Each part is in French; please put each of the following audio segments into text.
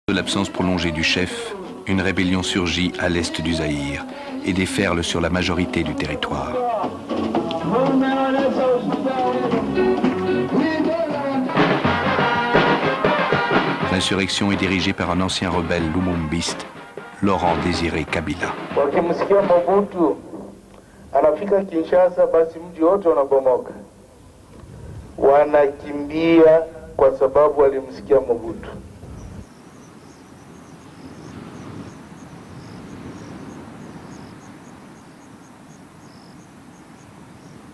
De l'absence prolongée du chef, une rébellion surgit à l'est du Zaïre et déferle sur la majorité du territoire. L'insurrection est dirigée par un ancien rebelle lumumbiste, Laurent Désiré Kabila. Wakimsikia Mobutu anafika Kinshasa, basi mji wote unabomoka, wanakimbia kwa sababu walimsikia Mobutu.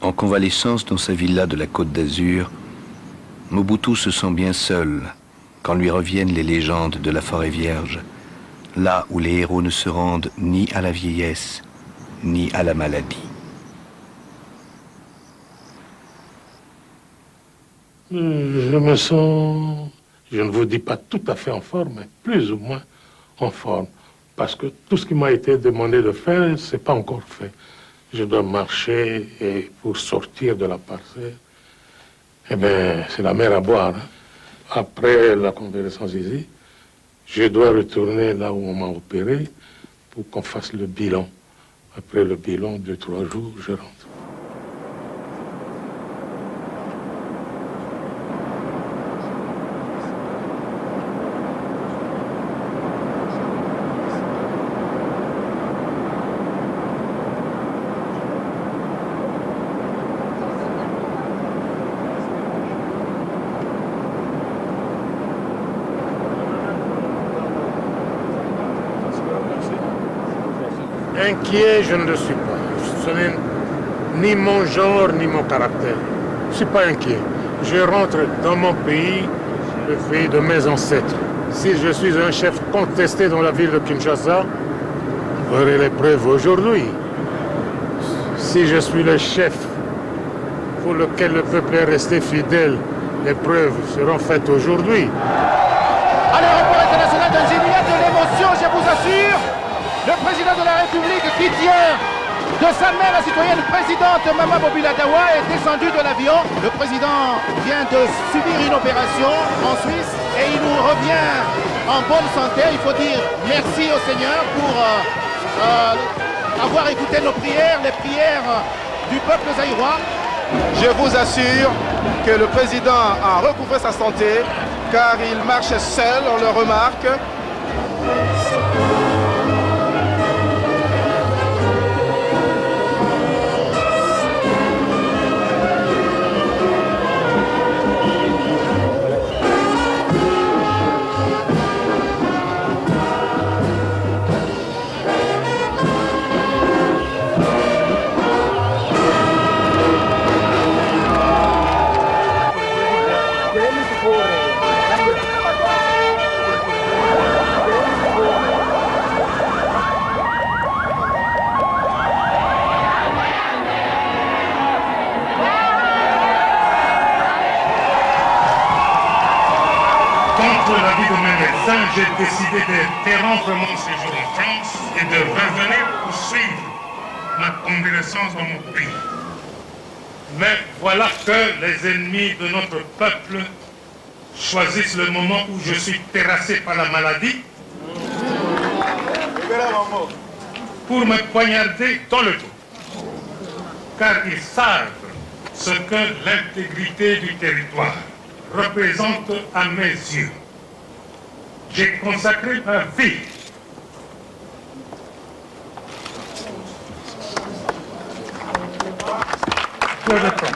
En convalescence dans sa villa de la Côte d'Azur, Mobutu se sent bien seul quand lui reviennent les légendes de la forêt vierge, là où les héros ne se rendent ni à la vieillesse, ni à la maladie. Je me sens, je ne vous dis pas tout à fait en forme, mais plus ou moins en forme. Parce que tout ce qui m'a été demandé de faire, ce n'est pas encore fait. Je dois marcher et pour sortir de la parcelle, eh bien, c'est la mer à boire. Hein. Après la convalescence ici, je dois retourner là où on m'a opéré pour qu'on fasse le bilan. Après le bilan, 2-3 jours, je rentre. Inquiet, je ne le suis pas. Ce n'est ni mon genre, ni mon caractère. Je ne suis pas inquiet. Je rentre dans mon pays, le pays de mes ancêtres. Si je suis un chef contesté dans la ville de Kinshasa, vous aurez les preuves aujourd'hui. Si je suis le chef pour lequel le peuple est resté fidèle, les preuves seront faites aujourd'hui. À l'aéroport international d'Alger, il y a de l'émotion, je vous assure. Le président de la République qui tient de sa main la citoyenne présidente Mama Bobila Dawa est descendu de l'avion. Le président vient de subir une opération en Suisse et il nous revient en bonne santé. Il faut dire merci au Seigneur pour avoir écouté nos prières, les prières du peuple zaïrois. Je vous assure que le président a recouvré sa santé car il marche seul, on le remarque. J'ai décidé d'interrompre mon séjour en France et de revenir poursuivre ma convalescence dans mon pays. Mais voilà que les ennemis de notre peuple choisissent le moment où je suis terrassé par la maladie pour me poignarder dans le dos. Car ils savent ce que l'intégrité du territoire représente à mes yeux. J'ai consacré ma vie pour le temps.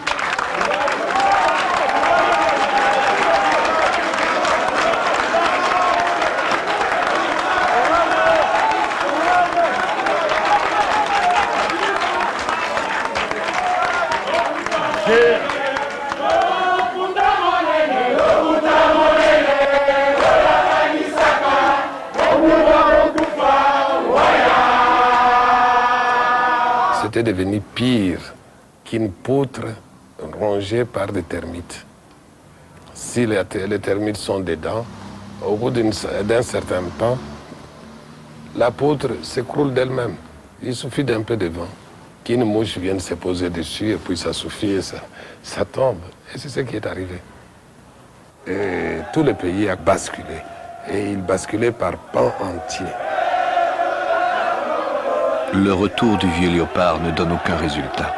C'était devenu pire qu'une poutre rongée par des termites. Si les termites sont dedans, au bout d'un certain temps, la poutre s'écroule d'elle-même. Il suffit d'un peu de vent, qu'une mouche vienne se poser dessus et puis ça suffit et ça tombe. Et c'est ce qui est arrivé. Et tout le pays a basculé. et il basculait par pans entiers. Le retour du vieux léopard ne donne aucun résultat.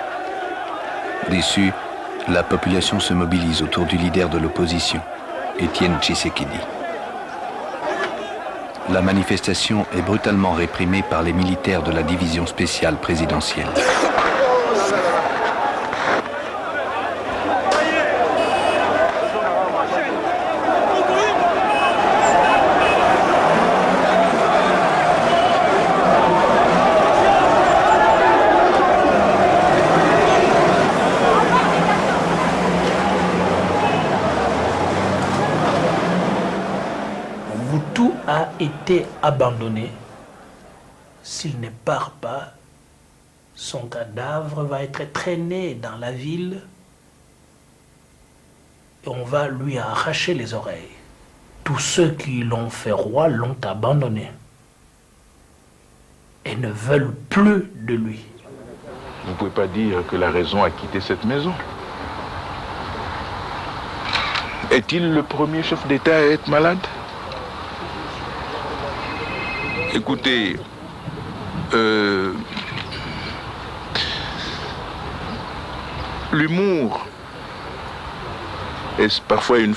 Déçu, la population se mobilise autour du leader de l'opposition, Étienne Tshisekedi. La manifestation est brutalement réprimée par les militaires de la division spéciale présidentielle. Mobutu a été abandonné. S'il ne part pas, son cadavre va être traîné dans la ville et on va lui arracher les oreilles. Tous ceux qui l'ont fait roi l'ont abandonné et ne veulent plus de lui. Vous ne pouvez pas dire que la raison a quitté cette maison. Est-il le premier chef d'État à être malade? Écoutez, l'humour est parfois une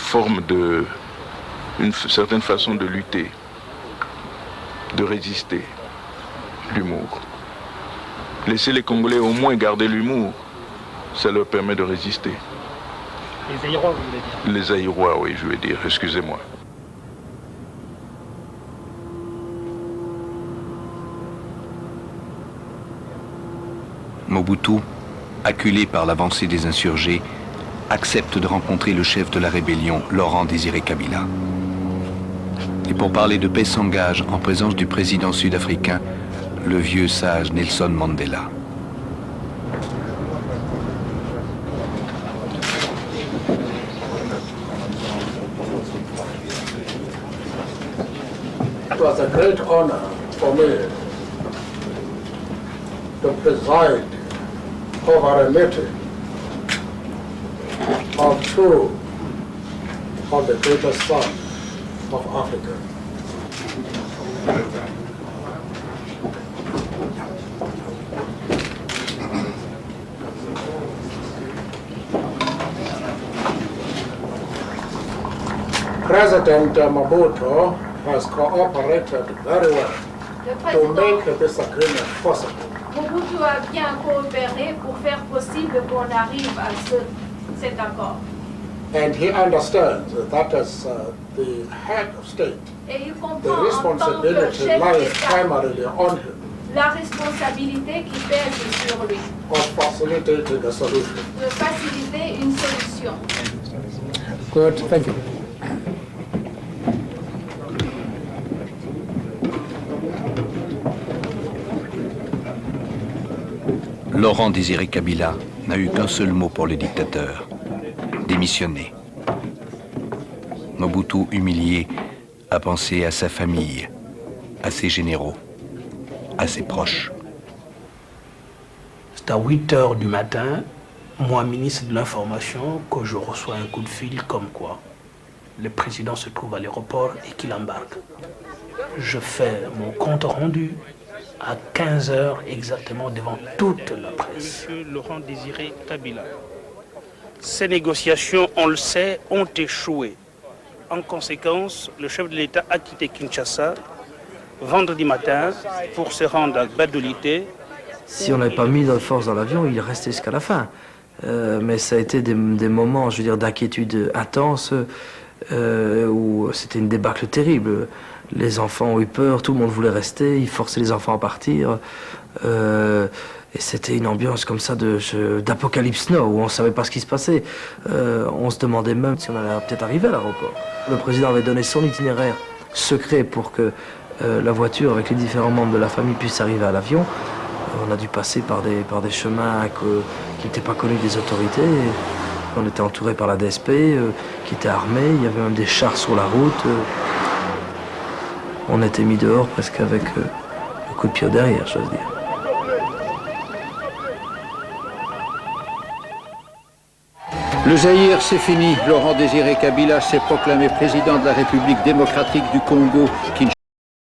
certaine façon de lutter, de résister. L'humour. Laissez les Congolais au moins garder l'humour, ça leur permet de résister. Les Aïrois, vous voulez dire? Les Aïrois, oui, je vais dire, excusez-moi. Mobutu, acculé par l'avancée des insurgés, accepte de rencontrer le chef de la rébellion, Laurent Désiré Kabila. Et pour parler de paix s'engage en présence du président sud-africain, le vieux sage Nelson Mandela. It was a great honor for me to preside over a meeting of two of the greatest sons of Africa. President Mobutu has cooperated very well to make this agreement possible. Mobutu a bien coopéré pour faire possible qu'on arrive à cet accord. And he understands that as the head of state, Et il the comprend en tant que responsibility chef lies d'État primarily on him la responsabilité qui pèse sur lui of facilitating a solution. de faciliter une solution. Good, thank you. Laurent Désiré Kabila n'a eu qu'un seul mot pour le dictateur, démissionner. Mobutu, humilié, a pensé à sa famille, à ses généraux, à ses proches. C'est à 8 heures du matin, moi, ministre de l'Information, que je reçois un coup de fil comme quoi le président se trouve à l'aéroport et qu'il embarque. Je fais mon compte rendu à 15 heures exactement devant toute la presse. Monsieur Laurent Désiré Kabila, ces négociations, on le sait, ont échoué. En conséquence, le chef de l'État a quitté Kinshasa vendredi matin pour se rendre à Badolité. Si on n'avait pas mis de force dans l'avion, il restait jusqu'à la fin. Mais ça a été des moments, je veux dire, d'inquiétude intense, où c'était une débâcle terrible. Les enfants ont eu peur, tout le monde voulait rester, ils forçaient les enfants à partir. Et c'était une ambiance comme ça d'Apocalypse Now, où on ne savait pas ce qui se passait. On se demandait même si on allait peut-être arriver à l'aéroport. Le président avait donné son itinéraire secret pour que la voiture avec les différents membres de la famille puisse arriver à l'avion. On a dû passer par des chemins qui n'étaient pas connus des autorités. On était entouré par la DSP, qui était armée. Il y avait même des chars sur la route. On était mis dehors presque avec un coup de pied derrière, j'ose dire. Le Zaïre, c'est fini. Laurent Désiré Kabila s'est proclamé président de la République démocratique du Congo, Kinshasa.